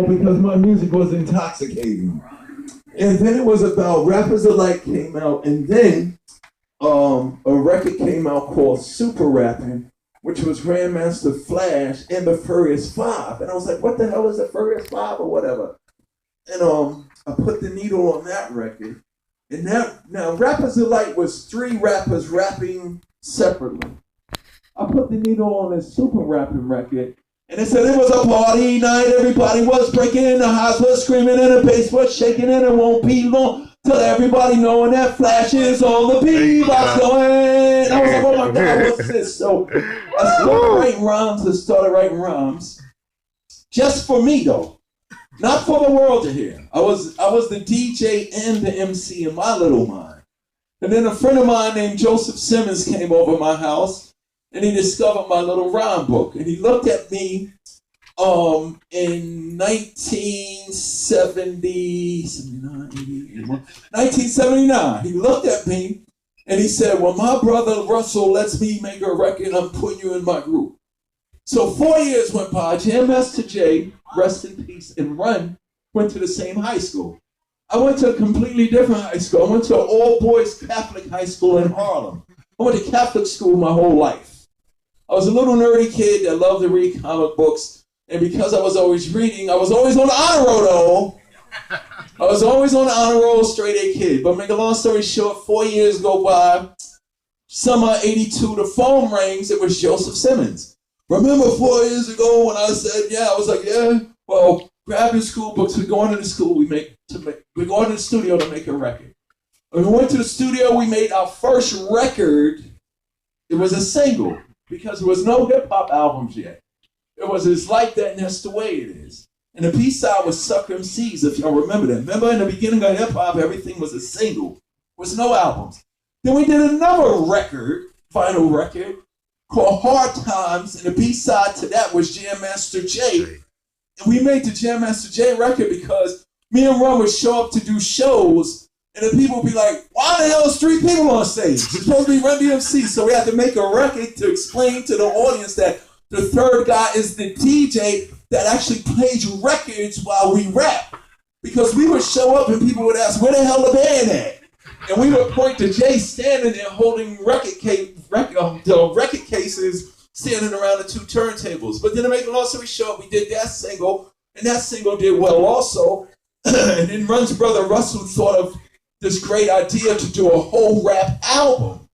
because my music was intoxicating. And then it was about Rappers Alike came out, and then a record came out called Super Rapping, which was Grandmaster Flash and the Furious Five. And I was like, what the hell is the Furious Five or whatever? And I put the needle on that record. And now Rappers Alike was 3 rappers rapping separately. I put the needle on this Super Rapping record, and it said it was a party night. Everybody was breaking, the highs was screaming, and the bass was shaking, and it won't be long till everybody knowing that Flash is on the beatbox going. I was like, oh my God, what's this? So I started writing rhymes. Just for me though. Not for the world to hear. I was the DJ and the MC in my little mind. And then a friend of mine named Joseph Simmons came over my house, and he discovered my little rhyme book. And he looked at me in 1979. He looked at me and he said, well, my brother Russell lets me make a record. I'm putting you in my group. So 4 years went by. Jam Master Jay, rest in peace, and Run went to the same high school. I went to a completely different high school. I went to an all-boys Catholic high school in Harlem. I went to Catholic school my whole life. I was a little nerdy kid that loved to read comic books, and because I was always reading, I was always on the honor roll, though. I was always on the honor roll, straight A kid. But make a long story short, 4 years go by. Summer '82, the phone rings. It was Joseph Simmons. Remember 4 years ago when I said, yeah, I was like, yeah, well, grab your school books. We're going to the school. We're going to the studio to make a record. When we went to the studio, we made our first record. It was a single because there was no hip-hop albums yet. It was It's Like That and That's the Way It Is. And the B-side was Suck MCs, if y'all remember that. Remember in the beginning of hip-hop, everything was a single. There was no albums. Then we did another record, vinyl record, called Hard Times, and the B-side to that was Jam Master Jay. And we made the Jam Master Jay record because me and Ron would show up to do shows, and the people would be like, why the hell is 3 people on stage? It's supposed to be Run DMC. So we had to make a record to explain to the audience that the third guy is the DJ that actually plays records while we rap. Because we would show up and people would ask, where the hell the band at? And we would point to Jay standing there holding record cases, standing around the 2 turntables. But then to make a long story short, we did that single, and that single did well also. And then Run's brother Russell thought of this great idea to do a whole rap album.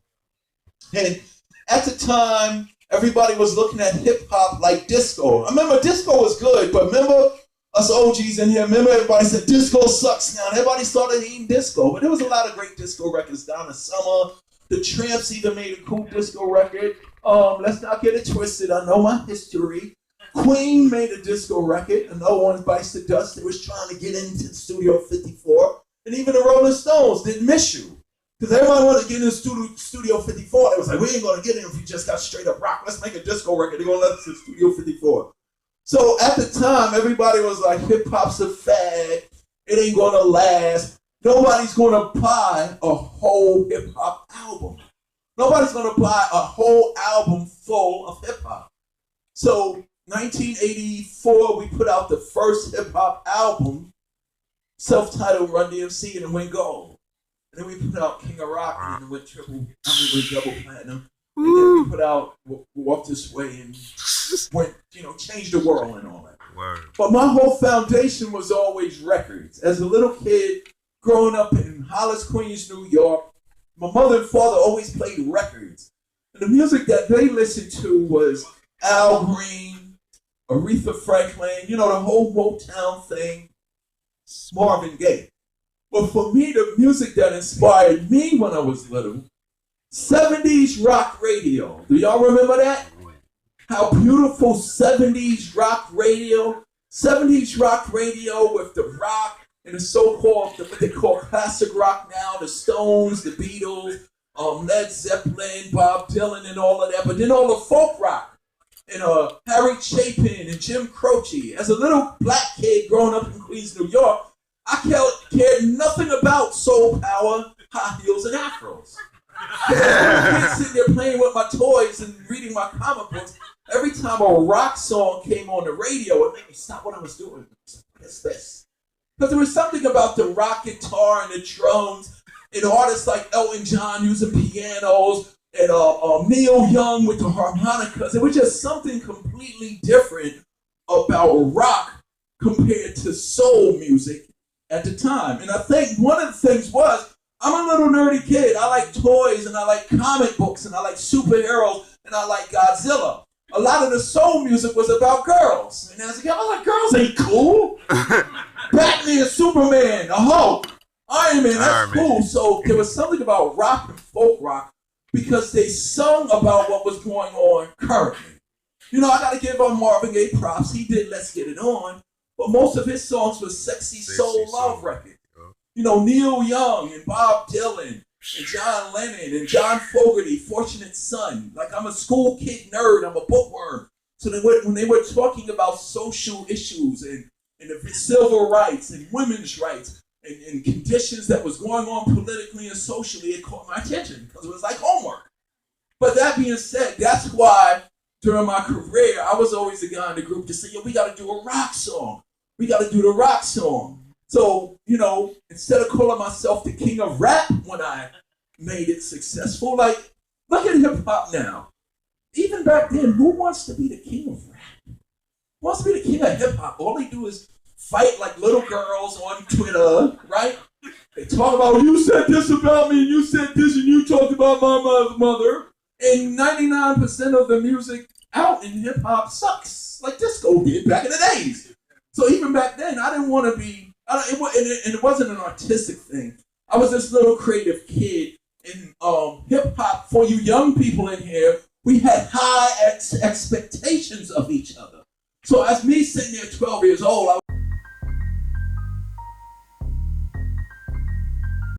And at the time, everybody was looking at hip-hop like disco. I remember disco was good, but remember us OGs in here, remember everybody said disco sucks now. And everybody started eating disco. But there was a lot of great disco records down the summer. The Tramps even made a cool disco record. Let's not get it twisted. I know my history. Queen made a disco record. Another one bites the dust. They was trying to get into Studio 54. And even the Rolling Stones didn't miss you. Because everybody wanted to get into Studio 54. They was like, we ain't going to get in if we just got straight up rock. Let's make a disco record. They're going to let us in Studio 54. So at the time, everybody was like, hip-hop's a fad. It ain't going to last. Nobody's going to buy a whole hip-hop album. Nobody's going to buy a whole album full of hip-hop. So 1984, we put out the first hip-hop album, self-titled Run DMC, and it went gold. And then we put out King of Rock, and it went double platinum. And then we put out Walk This Way and went, changed the world and all that. Word. But my whole foundation was always records. As a little kid, growing up in Hollis, Queens, New York, my mother and father always played records. And the music that they listened to was Al Green, Aretha Franklin, the whole Motown thing, Marvin Gaye. But for me, the music that inspired me when I was little, 70s rock radio. Do y'all remember that? How beautiful 70s rock radio. 70s rock radio with the rock and the so-called, what they call classic rock now, the Stones, the Beatles, Led Zeppelin, Bob Dylan and all of that. But then all the folk rock and Harry Chapin and Jim Croce. As a little black kid growing up in Queens, New York, I cared nothing about soul power, high heels, and afros. As a kid sitting there playing with my toys and reading my comic books, every time a rock song came on the radio, it made me stop what I was doing. What It's this. Because there was something about the rock guitar and the drums and artists like Elton John using pianos and Neil Young with the harmonicas. It was just something completely different about rock compared to soul music at the time. And I think one of the things was, I'm a little nerdy kid. I like toys and I like comic books and I like superheroes and I like Godzilla. A lot of the soul music was about girls. And as a kid, I was like, girls ain't cool. Batman, Superman, the Hulk, Iron Man, that's cool. So there was something about rock and folk rock because they sung about what was going on currently. You know, I got to give Marvin Gaye props. He did Let's Get It On. But most of his songs were sexy soul love records. You know, Neil Young and Bob Dylan and John Lennon and John Fogerty, Fortunate Son. Like, I'm a school kid nerd. I'm a bookworm. So when they were talking about social issues and the civil rights and women's rights and conditions that was going on politically and socially, it caught my attention because it was like homework. But that being said, that's why during my career, I was always the guy in the group to say, yo, we got to do a rock song. We got to do the rock song. So, you know, instead of calling myself the king of rap when I made it successful, like, look at hip-hop now. Even back then, who wants to be the king of rap? Who wants to be the king of hip-hop? All they do is fight like little girls on Twitter, right? They talk about, you said this about me, and you said this, and you talked about my mother. And 99% of the music out in hip-hop sucks, like disco did back in the days. So even back then, I didn't want to be, it wasn't an artistic thing. I was this little creative kid. And hip-hop, for you young people in here, we had high expectations of each other. So as me sitting there 12 years old, I